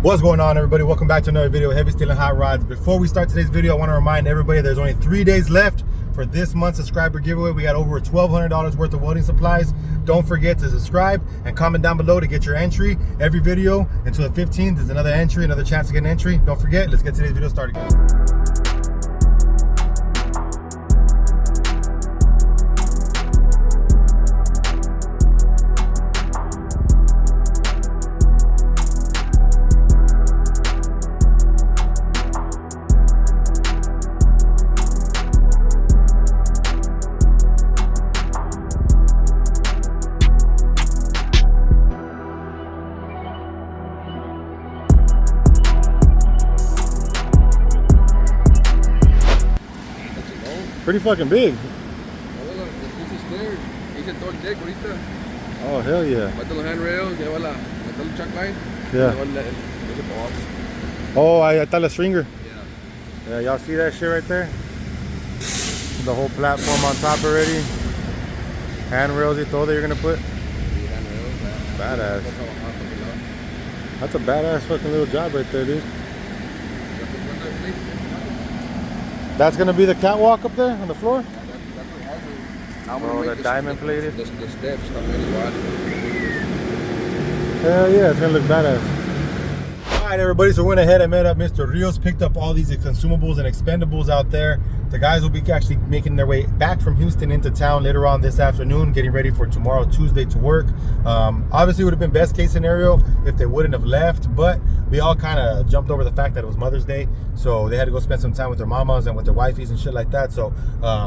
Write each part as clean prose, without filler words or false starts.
What's going on, everybody? Welcome back to another video of Heavy Steel and Hot Rods. Before we start today's video, I want to remind everybody there's only 3 days left for this month's subscriber giveaway. We got over $1,200 worth of welding supplies. Don't forget to subscribe and comment down below to get your entry. Every video until the 15th is another entry, another chance to get an entry. Don't forget. Let's get today's video started, guys. Pretty fucking big. Oh, hell yeah. Yeah. Oh, I thought a stringer. Yeah, y'all see that shit right there? The whole platform on top already. Handrails y todo that you're gonna put? Badass. That's a badass fucking little job right there, dude. That's gonna be the catwalk up there on the floor? Oh, the diamond plated? The steps are really wide. Hell yeah, it's gonna look badass. Alright, everybody, so we went ahead and met up Mr. Rios, picked up all these consumables and expendables out there. The guys will be actually making their way back from Houston into town later on this afternoon, getting ready for tomorrow, Tuesday, to work. Obviously, it would have been best case scenario if they wouldn't have left, but we all kind of jumped over the fact that it was Mother's Day, so they had to go spend some time with their mamas and with their wifeys and shit like that. So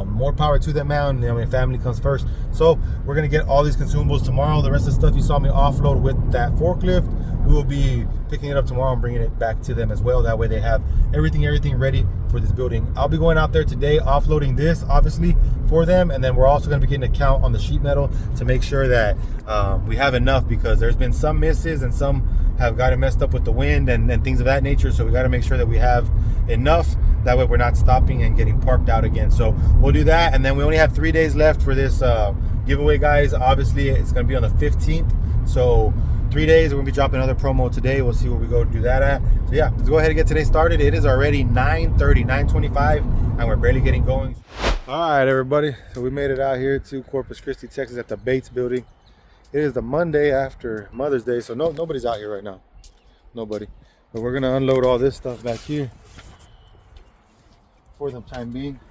more power to them, man. You know, I mean, family comes first. So we're gonna get all these consumables tomorrow. The rest of the stuff you saw me offload with that forklift, we will be picking it up tomorrow and bringing it back to them as well. That way they have everything ready for this building. I'll be going out there today offloading this obviously for them, and then we're also going to be getting a count on the sheet metal to make sure that we have enough, because there's been some misses and some have gotten messed up with the wind and things of that nature. So we got to make sure that we have enough, that way we're not stopping and getting parked out again. So we'll do that, and then we only have 3 days left for this giveaway, guys. Obviously it's going to be on the 15th, so 3 days. We're gonna be dropping another promo today. We'll see where we go to do that at. So yeah, let's go ahead and get today started. It is already 9:30, 9:25, and we're barely getting going. All right, everybody, so we made it out here to Corpus Christi, Texas, at the Bates building. It is the Monday after Mother's Day, so nobody's out here right now. Nobody. But we're gonna unload all this stuff back here for the time being.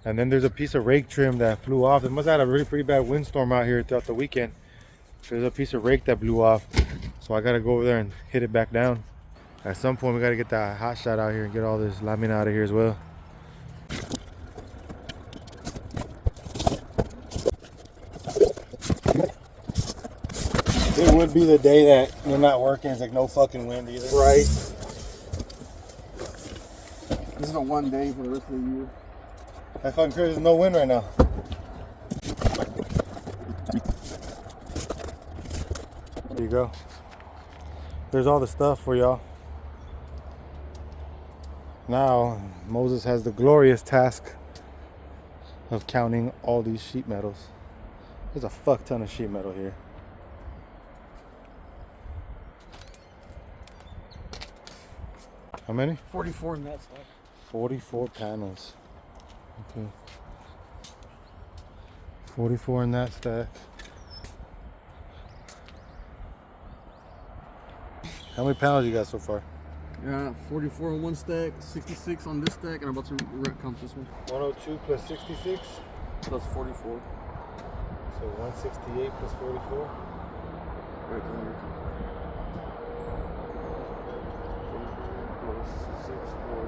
And then there's a piece of rake trim that flew off. It must have had a really pretty bad windstorm out here throughout the weekend. There's a piece of rake that blew off, so I gotta go over there and hit it back down. At some point we gotta get that hot shot out here and get all this lamina out of here as well. It would be the day that you're not working. It's like no fucking wind either. Right. This is the one day for the rest of the year. That fucking crazy. There's no wind right now. There you go. There's all the stuff for y'all. Now Moses has the glorious task of counting all these sheet metals. There's a fuck ton of sheet metal here. How many? 44 in that stack. 44 panels. Okay. 44 in that stack. How many panels you got so far? Yeah, 44 on one stack, 66 on this stack, and I'm about to count this one. 102 plus 66? Plus 44. So 168 plus 44? Right there. 6 plus 1,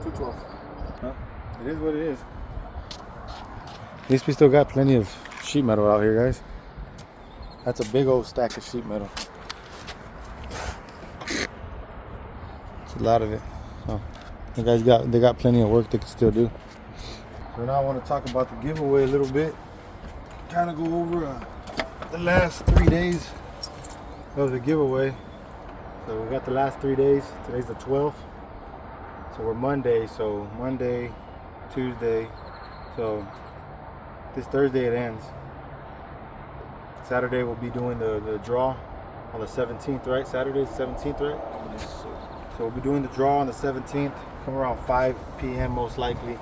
2. 212. Huh? It is what it is. At least we still got plenty of sheet metal out here, guys. That's a big old stack of sheet metal. It's a lot of it. So the guys they got plenty of work they can still do. So now I want to talk about the giveaway a little bit. Kind of go over the last 3 days of the giveaway. So we got the last 3 days. Today's the 12th. So we're Monday. So Monday, Tuesday. So this Thursday it ends. Saturday we'll be doing the draw on the 17th, right? Saturday's 17th, right? Yes, sir. So we'll be doing the draw on the 17th, come around 5 p.m. most likely.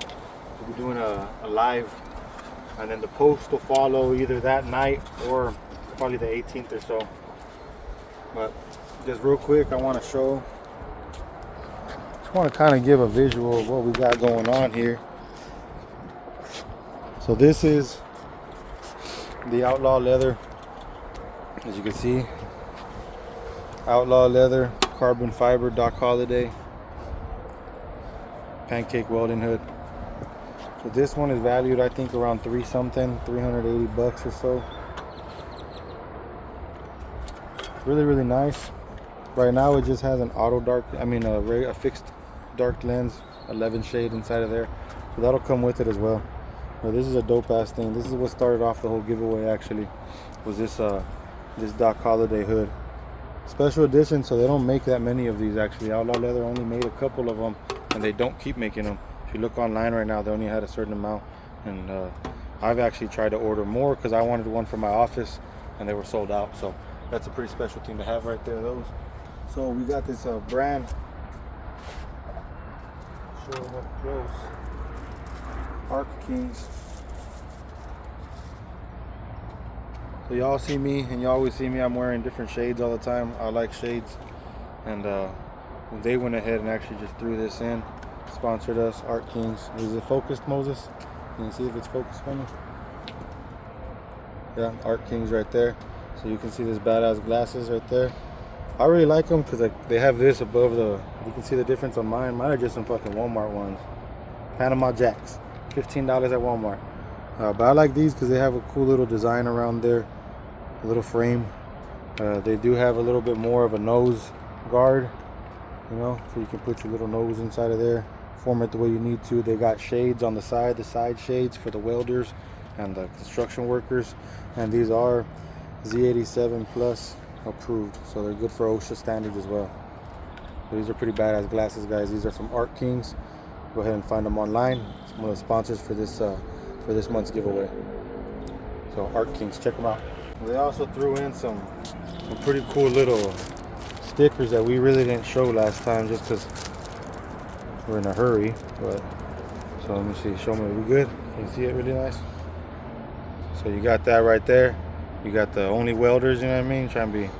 We'll be doing a live, and then the post will follow either that night or probably the 18th or so. But just real quick, I want to show, just want to kind of give a visual of what we got going on here. So this is the Outlaw leather, as you can see. Outlaw leather, carbon fiber, Doc Holliday, pancake welding hood. So this one is valued, I think, around 380 bucks or so. Really nice. Right now it just has an auto dark, a fixed dark lens, 11 shade inside of there. So that'll come with it as well. But this is a dope ass thing. This is what started off the whole giveaway actually, was this Doc Holliday hood. Special edition, so they don't make that many of these actually. Outlaw Leather only made a couple of them, and they don't keep making them. If you look online right now, they only had a certain amount, and I've actually tried to order more because I wanted one for my office, and they were sold out. So that's a pretty special thing to have right there, those. So we got this brand. Show them up close. Arc Kings. So y'all see me, and you always see me, I'm wearing different shades all the time. I like shades, and they went ahead and actually just threw this in, sponsored us. Arc Kings. Is it focused, Moses? Can you see if it's focused for me? Yeah, Arc Kings right there. So you can see this badass glasses right there. I really like them because they have this above the, you can see the difference on mine. Mine are just some fucking Walmart ones. Panama Jacks, $15 at Walmart. But I like these because they have a cool little design around there, a little frame. They do have a little bit more of a nose guard, you know, so you can put your little nose inside of there, form it the way you need to. They got shades on the side shades for the welders and the construction workers, and these are Z87 plus approved, so they're good for OSHA standards as well. So these are pretty badass glasses, guys. These are from Arc Kings. Go ahead and find them online. It's one of the sponsors for this month's giveaway. So Arc Kings, check them out. They also threw in some pretty cool little stickers that we really didn't show last time just because we're in a hurry. But so let me see, show me, are we good? Can you see it really nice? So you got that right there. You got the only welders, you know what I mean? Trying to be, you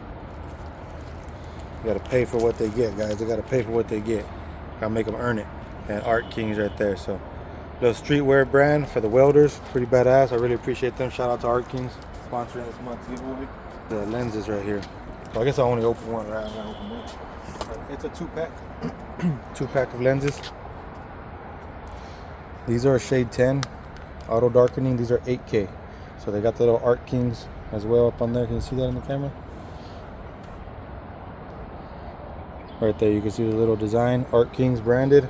gotta pay for what they get, guys. They gotta pay for what they get. Gotta make them earn it. And Arc Kings right there. So little streetwear brand for the welders, pretty badass. I really appreciate them. Shout out to Arc Kings sponsoring this month's giveaway. The lenses right here. So I guess I only opened one, right? I'm gonna open one. It's a 2-pack. 2-pack of lenses. These are a shade 10 auto darkening. These are 8K. So they got the little Arc Kings as well up on there. Can you see that in the camera? Right there, you can see the little design, Arc Kings branded,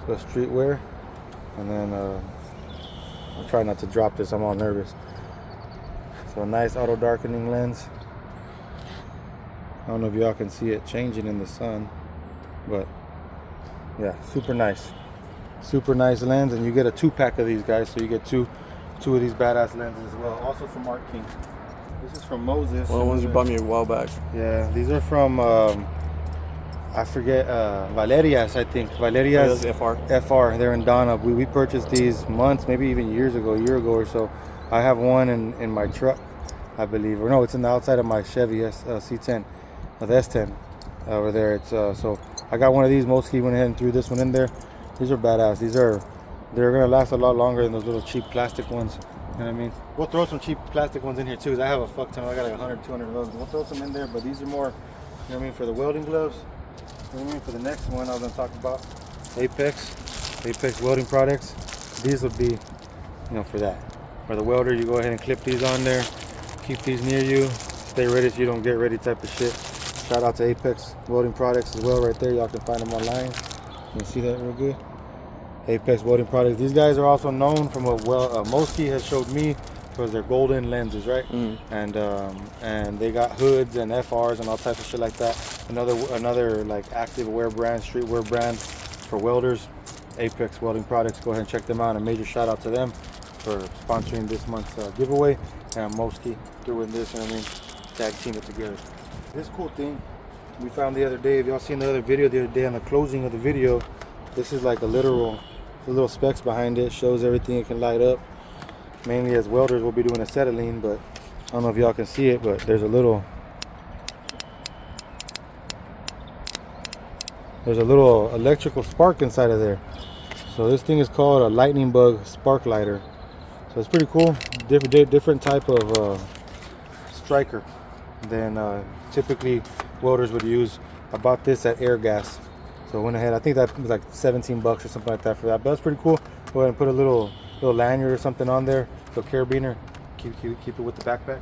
the streetwear. And then I'll try not to drop this, I'm all nervous. So a nice auto darkening lens. I don't know if y'all can see it changing in the sun, but yeah, super nice lens. And you get a 2-pack of these, guys, so you get two of these badass lenses as well, also from Arc King. This is from Moses. One of the ones you bought me a while back. Yeah, these are from I forget, Valerias, I think. Valerias FR. They're in Donna. We purchased these months, maybe even years ago, a year ago or so. I have one in my truck, I believe. Or no, it's in the outside of my Chevy C10, the S10 over there. It's so I got one of these. Mostly went ahead and threw this one in there. These are badass. They're gonna last a lot longer than those little cheap plastic ones. You know what I mean? We'll throw some cheap plastic ones in here too, because I have a fuck ton. I got like 100, 200 of those. We'll throw some in there, but these are more, you know what I mean, for the welding gloves. You know what I mean? For the next one I was gonna talk about, Apex welding products. These would be, you know, for that. For the welder, you go ahead and clip these on there. Keep these near you. Stay ready so you don't get ready type of shit. Shout out to Apex welding products as well right there. Y'all can find them online. You can see that real good. Apex welding products. These guys are also known from what Mosky has showed me was their golden lenses, right? And they got hoods and FRs and all types of shit like that. Another like active wear brand, streetwear brand for welders. Apex welding products. Go ahead and check them out. A major shout out to them for sponsoring this month's giveaway. And Mosky threw in this, you know what I mean? Tag team it together. This cool thing we found the other day, if y'all seen the other video the other day on the closing of the video, this is like a literal, the little specs behind it, shows everything it can light up. Mainly as welders, we'll be doing acetylene, but I don't know if y'all can see it, but there's a little electrical spark inside of there. So this thing is called a lightning bug spark lighter. So it's pretty cool. Different type of striker than typically welders would use. I bought this at Air Gas. So I went ahead, I think that was like 17 bucks or something like that for that. But that's pretty cool. Go ahead and put a little lanyard or something on there. So carabiner, keep it with the backpack.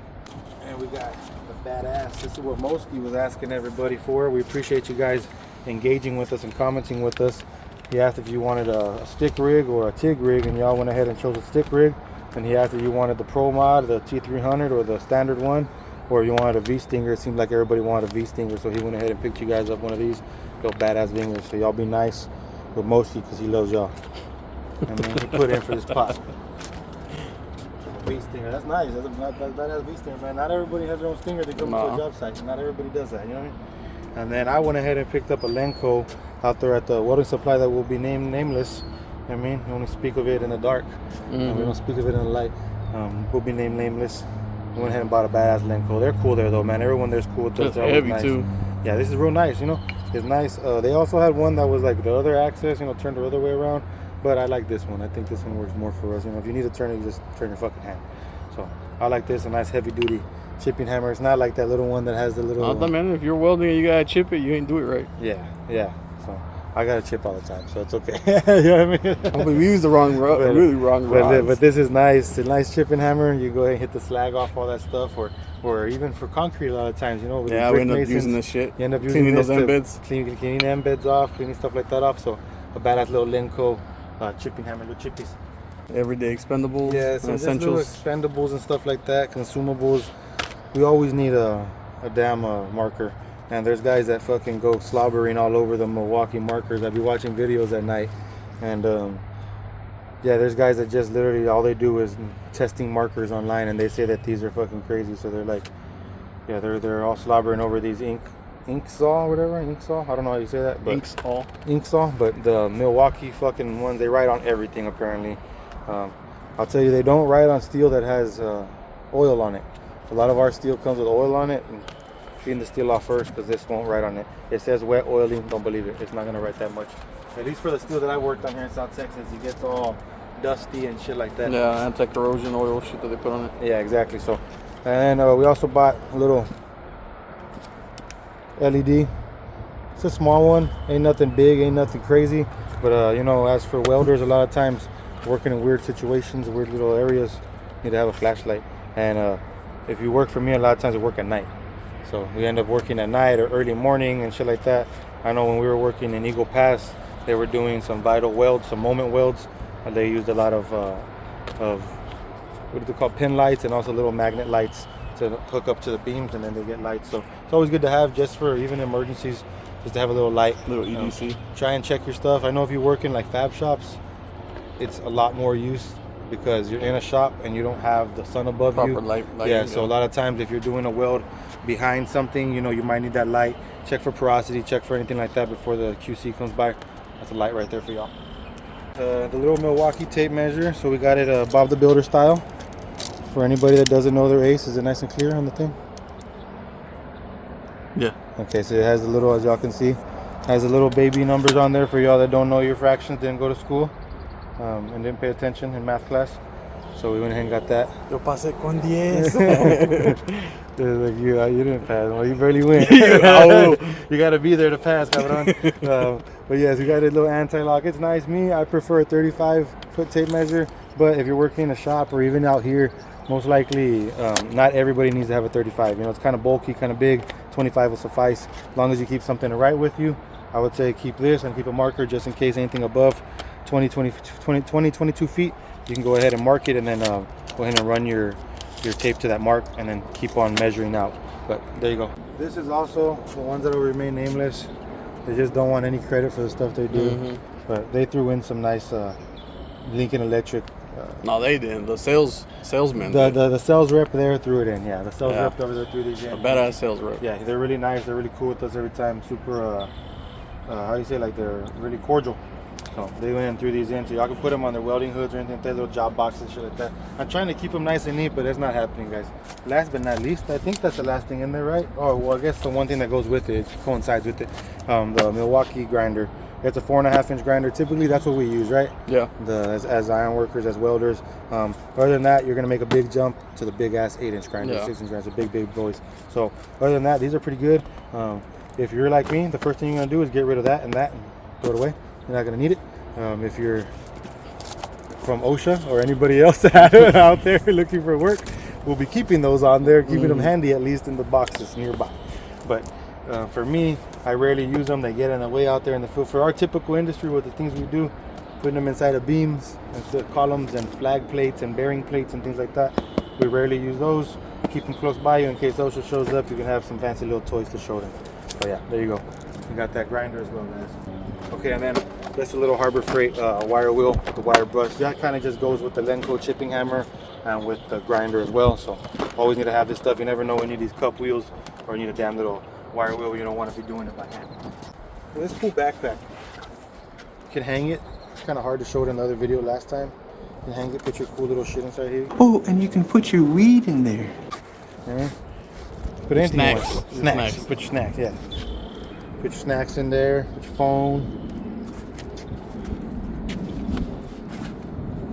And we got the badass. This is what Mosky was asking everybody for. We appreciate you guys engaging with us and commenting with us. He asked if you wanted a stick rig or a TIG rig, and y'all went ahead and chose a stick rig. And he asked if you wanted the Pro Mod, the T300, or the standard one, or you wanted a V-Stinger. It seemed like everybody wanted a V-Stinger, so he went ahead and picked you guys up one of these little badass Vingers. So y'all be nice with Mosky because he loves y'all. I mean, he put in for this pot. V-Stinger, that's nice. That's a badass V-Stinger, man. Not everybody has their own stinger that comes to a job site. Not everybody does that, you know what I mean? And then I went ahead and picked up a Lenco out there at the welding supply that will be nameless. I mean, we only speak of it in the dark. We don't speak of it in the light. Will be nameless. We went ahead and bought a badass Lenco. They're cool there though, man. Everyone there's cool. It's heavy nice. Too. Yeah, this is real nice. You know, it's nice. They also had one that was like the other axis, you know, turned the other way around. But I like this one. I think this one works more for us. You know, if you need to turn it, you just turn your fucking hand. So I like this. A nice heavy duty chipping hammer. It's not like that little one that has the little. No, man. If you're welding and you gotta chip it, you ain't do it right. Yeah. So I gotta chip all the time, so it's okay. You know what I mean? We used the wrong rods. But this is nice. It's a nice chipping hammer. You go ahead and hit the slag off all that stuff, or even for concrete a lot of times, you know. With we end up using this shit. You end up cleaning those embeds, cleaning embeds off, cleaning stuff like that off. So a badass little Lenco chipping hammer, little chippies. Everyday expendables. Yeah, so essentials, expendables and stuff like that, consumables. We always need a damn marker. And there's guys that fucking go slobbering all over the Milwaukee markers. I'd be watching videos at night, and yeah, there's guys that just literally all they do is testing markers online, and they say that these are fucking crazy. So they're like, yeah, they're all slobbering over these ink saw, whatever, ink saw. I don't know how you say that, but ink saw. But the Milwaukee fucking ones, they write on everything apparently. I'll tell you, they don't write on steel that has oil on it. A lot of our steel comes with oil on it. And clean the steel off first because this won't write on it. It says wet oiling. Don't believe it. It's not gonna write that much. At least for the steel that I worked on here in South Texas, it gets all dusty and shit like that. Yeah, anti-corrosion oil shit that they put on it. Yeah, exactly. So, and we also bought a little LED. It's a small one. Ain't nothing big. Ain't nothing crazy. But you know, as for welders, a lot of times working in weird situations, weird little areas, you need to have a flashlight. And if you work for me, a lot of times we work at night. So we end up working at night or early morning and shit like that. I know when we were working in Eagle Pass, they were doing some vital welds, some moment welds. And they used a lot of what do they call, pin lights, and also little magnet lights to hook up to the beams, and then they get lights. So it's always good to have, just for even emergencies, just to have a little light. Little EDC. Try and check your stuff. I know if you work in like fab shops, it's a lot more use, because you're in a shop and you don't have the sun above you. Proper light. Yeah, so a lot of times if you're doing a weld behind something, you know, you might need that light. Check for porosity, check for anything like that before the QC comes by. That's a light right there for y'all. The little Milwaukee tape measure. So we got it Bob the Builder style. For anybody that doesn't know their ace, is it nice and clear on the thing? Yeah. Okay, so it has a little, as y'all can see, has the little baby numbers on there for y'all that don't know your fractions, didn't go to school, and didn't pay attention in math class. So we went ahead and got that. Yo pasé con 10. Like you didn't pass. Well, you barely went. You got to be there to pass, cabron. But yes, we got a little anti-lock. It's nice. I prefer a 35-foot tape measure. But if you're working in a shop or even out here, most likely not everybody needs to have a 35. You know, it's kind of bulky, kind of big. 25 will suffice. As long as you keep something to write with you, I would say keep this and keep a marker just in case anything above 22 feet. You can go ahead and mark it, and then go ahead and run your tape to that mark, and then keep on measuring out. But there you go. This is also the ones that will remain nameless. They just don't want any credit for the stuff they do. But they threw in some nice Lincoln Electric No, they didn't. The salesman. The sales rep there threw it in. Yeah, the sales Yeah. rep over there threw these in. A badass sales rep. Yeah, they're really nice. They're really cool with us every time. Super, how do you say, like they're really cordial. So they went and threw these in, so y'all can put them on their welding hoods or anything like that, little job boxes and shit like that. I'm trying to keep them nice and neat, but it's not happening, guys. Last but not least, I think that's the last thing in there, right? Oh, well, I guess the one thing that goes with it, coincides with it, the Milwaukee grinder. It's a 4.5-inch grinder. Typically, that's what we use, right? Yeah. As iron workers, as welders. Other than that, you're gonna make a big jump to the big ass 8-inch grinder, Yeah. 6-inch grinders, the big boys. So other than that, these are pretty good. If you're like me, the first thing you're gonna do is get rid of that and throw it away. You're not gonna need it. If you're from OSHA or anybody else out there looking for work, we'll be keeping those on there, keeping them handy at least in the boxes nearby. But for me, I rarely use them. They get in the way out there in the field. For our typical industry, with the things we do, putting them inside of beams, and columns, and flag plates, and bearing plates, and things like that, we rarely use those. Keep them close by you in case OSHA shows up. You can have some fancy little toys to show them. But yeah, there you go. We got that grinder as well, guys. Okay, and then that's a little Harbor Freight wire wheel with the wire brush. That kind of just goes with the Lenco chipping hammer and with the grinder as well. So always need to have this stuff. You never know when you need these cup wheels or you need a damn little wire wheel. You don't want to be doing it by hand. So this cool backpack. You can hang it. It's kind of hard to show it in the other video last time. You can hang it, put your cool little shit inside here. Oh, and you can put your weed in there. Put anything Snacks. you want. Snacks. Put your snacks, yeah. Put your snacks in there. Put your phone.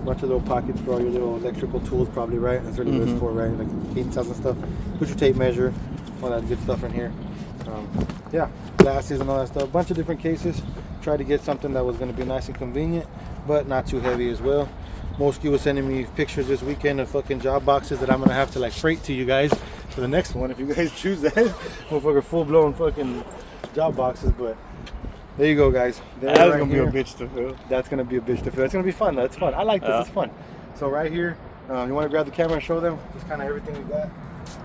Bunch of little pockets for all your little electrical tools, probably, right? That's really what it's for, right? Like heating cells and stuff. Put your tape measure, all that good stuff in here. Yeah, glasses and all that stuff. Bunch of different cases. Tried to get something that was going to be nice and convenient, but not too heavy as well. Moski was sending me pictures this weekend of fucking job boxes that I'm going to have to like freight to you guys for the next one if you guys choose that. Motherfucker, full-blown fucking job boxes, but there you go, guys. That's right, gonna be a bitch to fill. That's gonna be a bitch to fill. It's gonna be fun though. It's fun. I like this. It's fun. So right here, you want to grab the camera and show them just kind of everything we got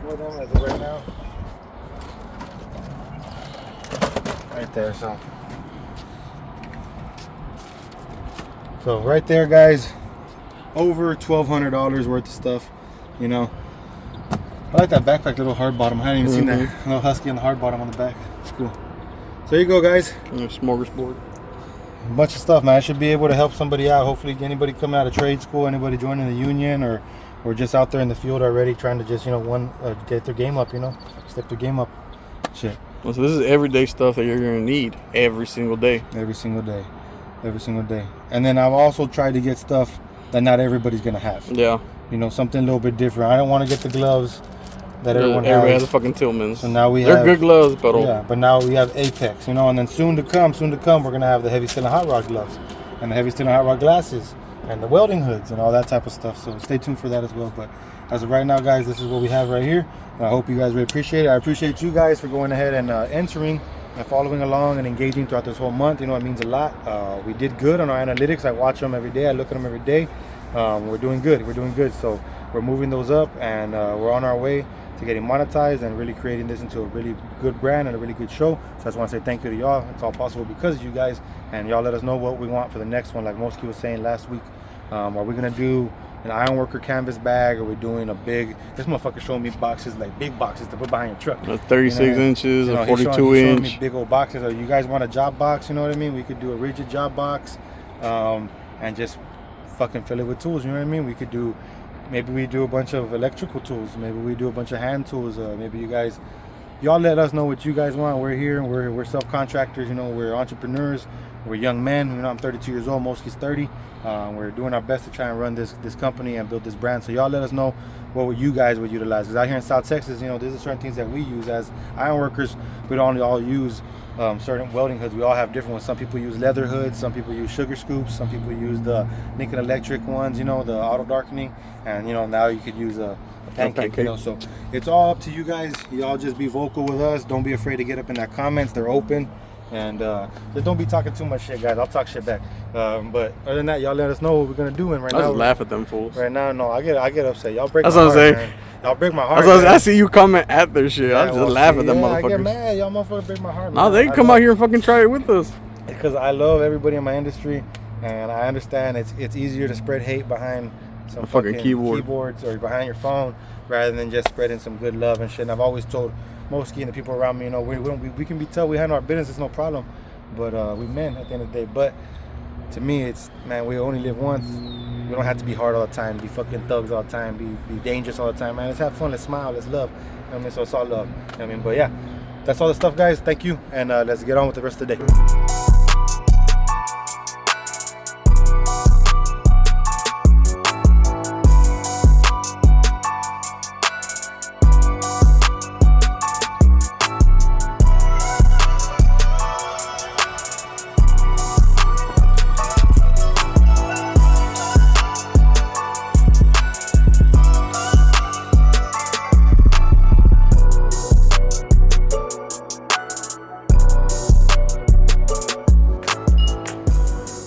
for them as of right now. Right there. So right there, guys. Over $1,200 worth of stuff. You know. I like that backpack, little hard bottom. I hadn't even seen that little husky on the hard bottom on the back. It's cool. So there you go, guys. Smorgasbord. A bunch of stuff, man. I should be able to help somebody out. Hopefully anybody coming out of trade school, anybody joining the union, or just out there in the field already trying to just, get their game up, step their game up. Shit. Well, so this is everyday stuff that you're going to need every single day. Every single day. Every single day. And then I've also tried to get stuff that not everybody's going to have. Yeah. Something a little bit different. I don't want to get the gloves that everyone Everybody has. has a fucking Tillman's. So now They're good gloves, but but now we have Apex, and then soon to come, we're gonna have the heavy steel and hot rod gloves, and the heavy steel and hot rod glasses, and the welding hoods, and all that type of stuff. So stay tuned for that as well. But as of right now, guys, this is what we have right here. And I hope you guys really appreciate it. I appreciate you guys for going ahead and entering and following along and engaging throughout this whole month. It means a lot. We did good on our analytics. I watch them every day. I look at them every day. We're doing good. So we're moving those up, and we're on our way to getting monetized and really creating this into a really good brand and a really good show. So I just want to say thank you to y'all. It's all possible because of you guys, and y'all let us know what we want for the next one. Like Moski was saying last week, are we gonna do an iron worker canvas bag? Are we doing a big? This motherfucker showing me boxes, like big boxes to put behind your truck. 36 inches, a 42 he's showing inch. me big old boxes. Or you guys want a job box? You know what I mean? We could do a rigid job box, and just fucking fill it with tools. You know what I mean? We could do. Maybe we do a bunch of electrical tools. Maybe we do a bunch of hand tools. Maybe y'all let us know what you guys want. We're here. We're self-contractors. We're entrepreneurs. We're young men. I'm 32 years old. Moski's 30. We're doing our best to try and run this company and build this brand. So y'all let us know what you guys would utilize. Because out here in South Texas, there's certain things that we use as iron workers. We don't all use certain welding hoods. We all have different ones. Some people use leather hoods. Some people use sugar scoops. Some people use the Lincoln Electric ones. The auto darkening. And now you could use a pancake. So it's all up to you guys. Y'all just be vocal with us. Don't be afraid to get up in that comments. They're open. And just don't be talking too much shit, guys. I'll talk shit back. But other than that, y'all let us know what we're gonna do. And right now, I just laugh at them fools. Right now, no, I get upset. Y'all break That's my what I'm heart, saying. man. Y'all break my heart. I see you comment at their shit. I just laugh at them motherfuckers. I get mad. Y'all motherfuckers break my heart. No, they can come out here and fucking try it with us. Because I love everybody in my industry, and I understand it's easier to spread hate behind some fucking keyboards or behind your phone, rather than just spreading some good love and shit. And I've always told Moski and the people around me, you know, we can be tough, we handle our business, it's no problem, but we men at the end of the day. But to me, it's, man, we only live once. We don't have to be hard all the time, be fucking thugs all the time, be dangerous all the time, man. Let's have fun, let's smile, let's love. You know what I mean? So it's all love. You know what I mean? But yeah, that's all the stuff, guys. Thank you, and let's get on with the rest of the day.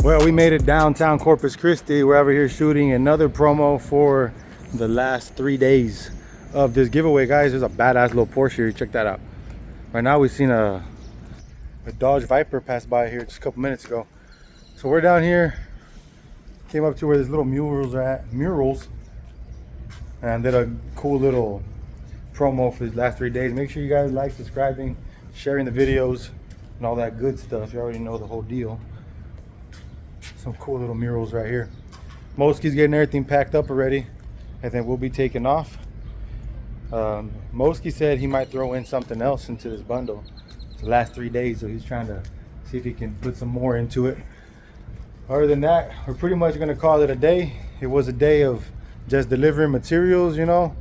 Well, we made it downtown Corpus Christi. We're over here shooting another promo for the last 3 days of this giveaway, guys. There's a badass little Porsche here. Check that out. Right now we've seen a Dodge Viper pass by here just a couple minutes ago. So we're down here, came up to where these little murals are at, and did a cool little promo for these last 3 days. Make sure you guys like, subscribing, sharing the videos, and all that good stuff. You already know the whole deal. Some cool little murals right here. Moski's getting everything packed up already, and then we'll be taking off. Moski said he might throw in something else into this bundle the last 3 days, so he's trying to see if he can put some more into it. Other than that, we're pretty much going to call it a day. It was a day of just delivering materials, you know,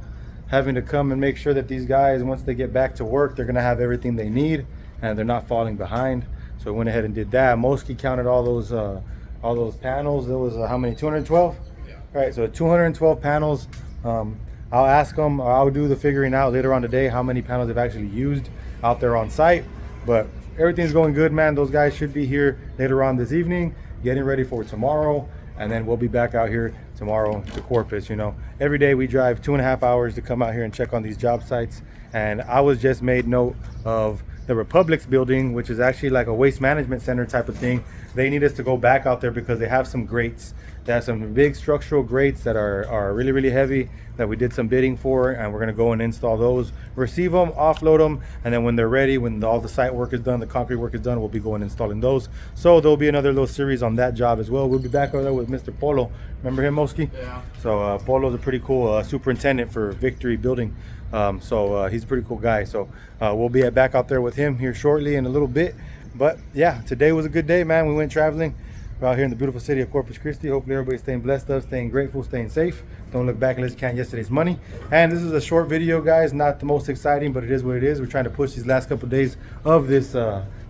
having to come and make sure that these guys, once they get back to work, they're going to have everything they need and they're not falling behind. So we went ahead and did that. Moski counted all those panels. There was how many? 212? Yeah. Right, so 212 panels. I'll ask them, or I'll do the figuring out later on today how many panels they've actually used out there on site. But everything's going good, man. Those guys should be here later on this evening, getting ready for tomorrow, and then we'll be back out here tomorrow to Corpus. You know, every day we drive 2.5 hours to come out here and check on these job sites. And I was just made note of the Republic's building, which is actually like a waste management center type of thing. They need us to go back out there because they have some grates. They have some big structural grates that are really, really heavy that we did some bidding for, and we're gonna go and install those, receive them, offload them, and then when they're ready, when all the site work is done, the concrete work is done, we'll be going and installing those. So there'll be another little series on that job as well. We'll be back over there with Mr. Polo. Remember him, Moski? Yeah. So Polo's a pretty cool superintendent for Victory Building. He's a pretty cool guy. So we'll be back out there with him here shortly in a little bit. But yeah, today was a good day, man. We went traveling. We're out here in the beautiful city of Corpus Christi. Hopefully everybody's staying blessed up, staying grateful, staying safe. Don't look back unless you count yesterday's money. And this is a short video, guys. Not the most exciting, but it is what it is. We're trying to push these last couple of days of this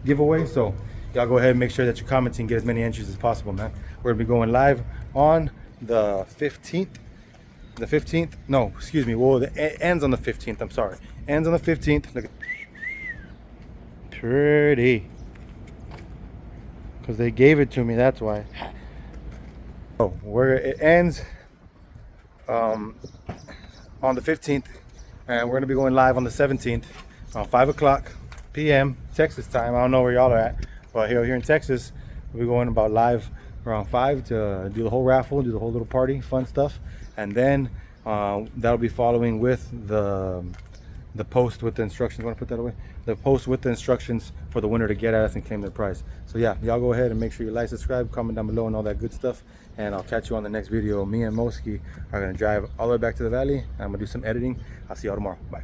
giveaway. So y'all go ahead and make sure that you're commenting and get as many entries as possible, man. We're gonna be going live on the 15th. The 15th? No, excuse me. Well, it ends on the 15th. I'm sorry. Ends on the 15th. Look at pretty. Because they gave it to me, that's why. Oh, where it ends on the 15th, and we're gonna be going live on the 17th around 5 o'clock p.m. Texas time. I don't know where y'all are at, but here in Texas, we'll be going about live around 5 to do the whole raffle, do the whole little party, fun stuff, and then that'll be following with the post with the instructions. Want to put that away? The post with the instructions for the winner to get at us and claim their prize. So yeah, y'all go ahead and make sure you like, subscribe, comment down below and all that good stuff. And I'll catch you on the next video. Me and Moski are gonna drive all the way back to the valley. I'm gonna do some editing. I'll see y'all tomorrow. Bye.